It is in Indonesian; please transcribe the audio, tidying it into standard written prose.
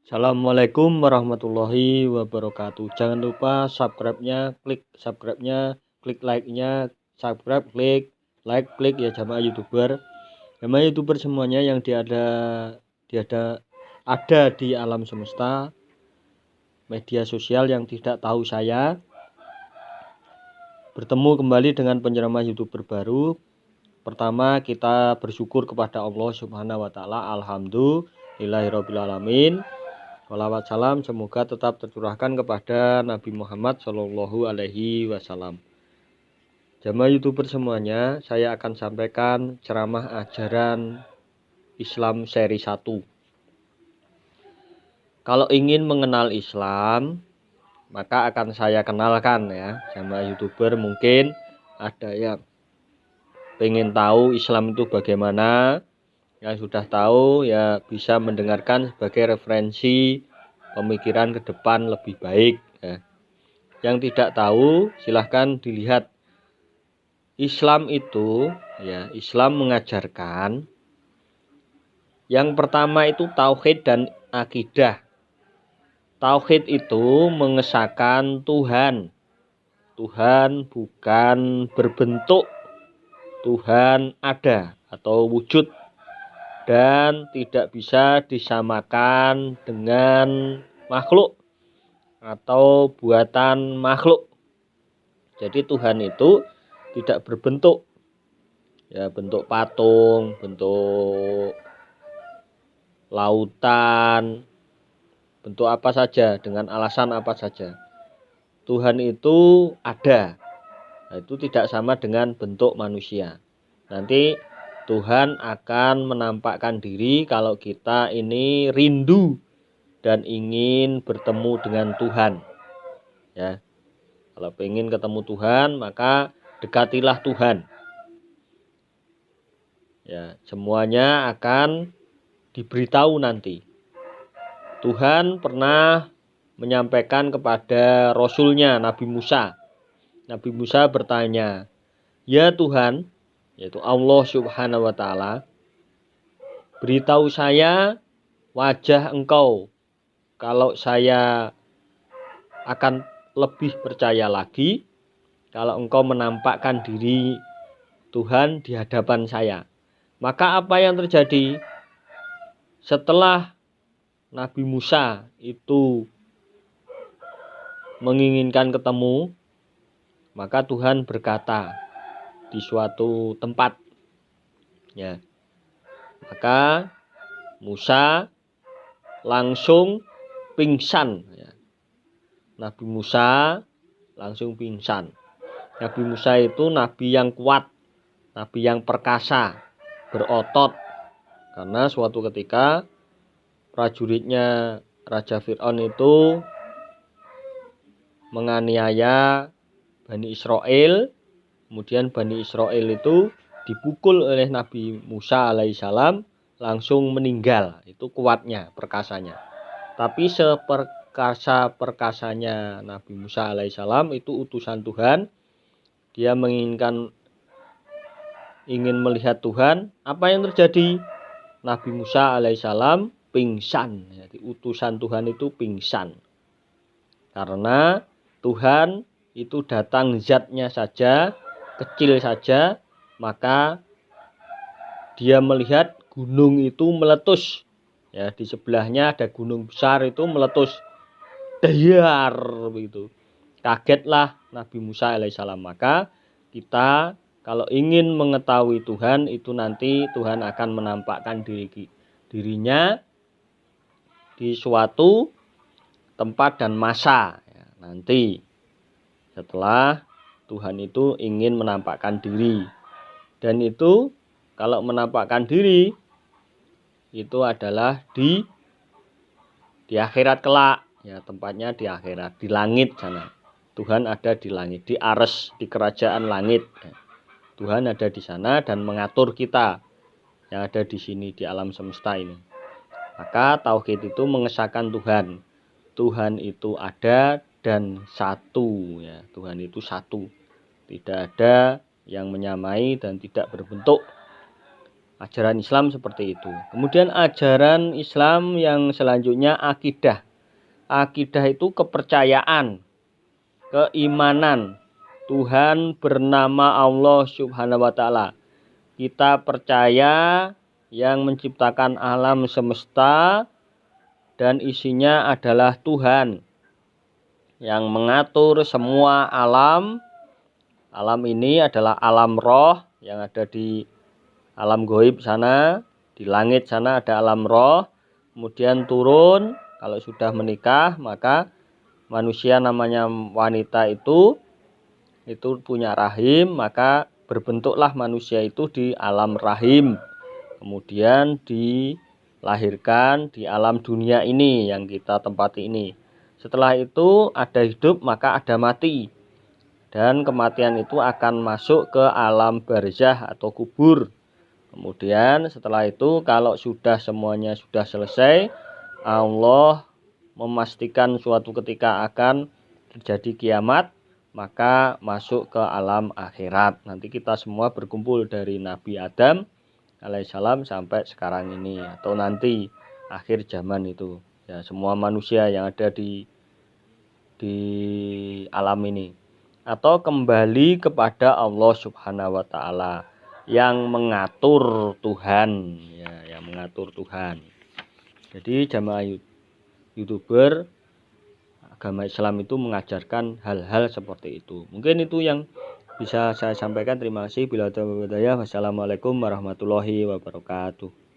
Assalamualaikum warahmatullahi wabarakatuh. Jangan lupa subscribe-nya, klik subscribe-nya, klik like-nya, subscribe, klik like, klik ya jamaah YouTuber. Jamaah YouTuber semuanya yang ada di alam semesta, media sosial yang tidak tahu saya. Bertemu kembali dengan penceramah YouTuber baru. Pertama, kita bersyukur kepada Allah Subhanahu wa taala. Alhamdulillahirabbil alamin. Shalawat salam semoga tetap tercurahkan kepada Nabi Muhammad Shallallahu Alaihi Wasallam. Jamaah YouTuber semuanya, saya akan sampaikan ceramah ajaran Islam seri 1. Kalau ingin mengenal Islam, maka akan saya kenalkan ya. Jamaah YouTuber mungkin ada yang pengen tahu Islam itu bagaimana. Yang sudah tahu ya bisa mendengarkan sebagai referensi pemikiran ke depan lebih baik ya. Yang tidak tahu silahkan dilihat. Islam itu ya, Islam mengajarkan yang pertama itu tauhid dan akidah. Tauhid itu mengesahkan Tuhan. Tuhan bukan berbentuk, Tuhan ada atau wujud dan tidak bisa disamakan dengan makhluk atau buatan makhluk. Jadi Tuhan itu tidak berbentuk, ya bentuk patung, bentuk lautan, bentuk apa saja, dengan alasan apa saja. Tuhan itu ada, nah, itu tidak sama dengan bentuk manusia. Nanti Tuhan akan menampakkan diri kalau kita ini rindu dan ingin bertemu dengan Tuhan. Ya. Kalau ingin ketemu Tuhan, maka dekatilah Tuhan. Ya, semuanya akan diberitahu nanti. Tuhan pernah menyampaikan kepada Rasulnya Nabi Musa. Nabi Musa bertanya, "Ya Tuhan," yaitu Allah Subhanahu wa taala, "beritahu saya wajah Engkau. Kalau saya akan lebih percaya lagi kalau Engkau menampakkan diri Tuhan di hadapan saya." Maka apa yang terjadi? Setelah Nabi Musa itu menginginkan ketemu, maka Tuhan berkata di suatu tempat, ya. Maka Musa langsung pingsan. Ya. Nabi Musa langsung pingsan. Nabi Musa itu nabi yang kuat, nabi yang perkasa, berotot. Karena suatu ketika prajuritnya Raja Fir'aun itu menganiaya Bani Israel. Kemudian Bani Israel itu dipukul oleh Nabi Musa alaihissalam, langsung meninggal. Itu kuatnya, perkasanya. Tapi seperkasa-perkasanya Nabi Musa alaihissalam itu utusan Tuhan. Dia ingin melihat Tuhan. Apa yang terjadi? Nabi Musa alaihissalam pingsan. Jadi utusan Tuhan itu pingsan. Karena Tuhan itu datang zatnya saja, kecil saja, maka dia melihat gunung itu meletus. Ya, di sebelahnya ada gunung besar itu meletus. Dayar begitu. Kagetlah Nabi Musa alaihissalam. Maka kita kalau ingin mengetahui Tuhan itu nanti Tuhan akan menampakkan dirinya di suatu tempat dan masa. Ya, nanti setelah Tuhan itu ingin menampakkan diri. Dan itu kalau menampakkan diri itu adalah di akhirat kelak. Ya, tempatnya di akhirat, di langit sana. Tuhan ada di langit, di arsy, di kerajaan langit. Ya. Tuhan ada di sana dan mengatur kita yang ada di sini di alam semesta ini. Maka tauhid itu mengesahkan Tuhan. Tuhan itu ada dan satu, ya. Tuhan itu satu. Tidak ada yang menyamai dan tidak berbentuk. Ajaran Islam seperti itu. Kemudian ajaran Islam yang selanjutnya akidah. Akidah itu kepercayaan, keimanan. Tuhan bernama Allah Subhanahu wa taala. Kita percaya yang menciptakan alam semesta dan isinya adalah Tuhan yang mengatur semua alam. Alam ini adalah alam roh yang ada di alam goib sana, di langit sana ada alam roh. Kemudian turun, kalau sudah menikah maka manusia namanya wanita itu punya rahim, maka berbentuklah manusia itu di alam rahim. Kemudian dilahirkan di alam dunia ini yang kita tempati ini. Setelah itu ada hidup maka ada mati. Dan kematian itu akan masuk ke alam barzah atau kubur. Kemudian setelah itu kalau sudah semuanya sudah selesai, Allah memastikan suatu ketika akan terjadi kiamat, maka masuk ke alam akhirat. Nanti kita semua berkumpul dari Nabi Adam alaihissalam sampai sekarang ini, atau nanti akhir zaman itu. Ya, semua manusia yang ada di alam ini. Atau kembali kepada Allah Subhanahu wa taala yang mengatur Tuhan, ya, yang mengatur Tuhan. Jadi jamaah YouTuber agama Islam itu mengajarkan hal-hal seperti itu. Mungkin itu yang bisa saya sampaikan. Terima kasih. Bila ada hidayah. Wassalamualaikum warahmatullahi wabarakatuh.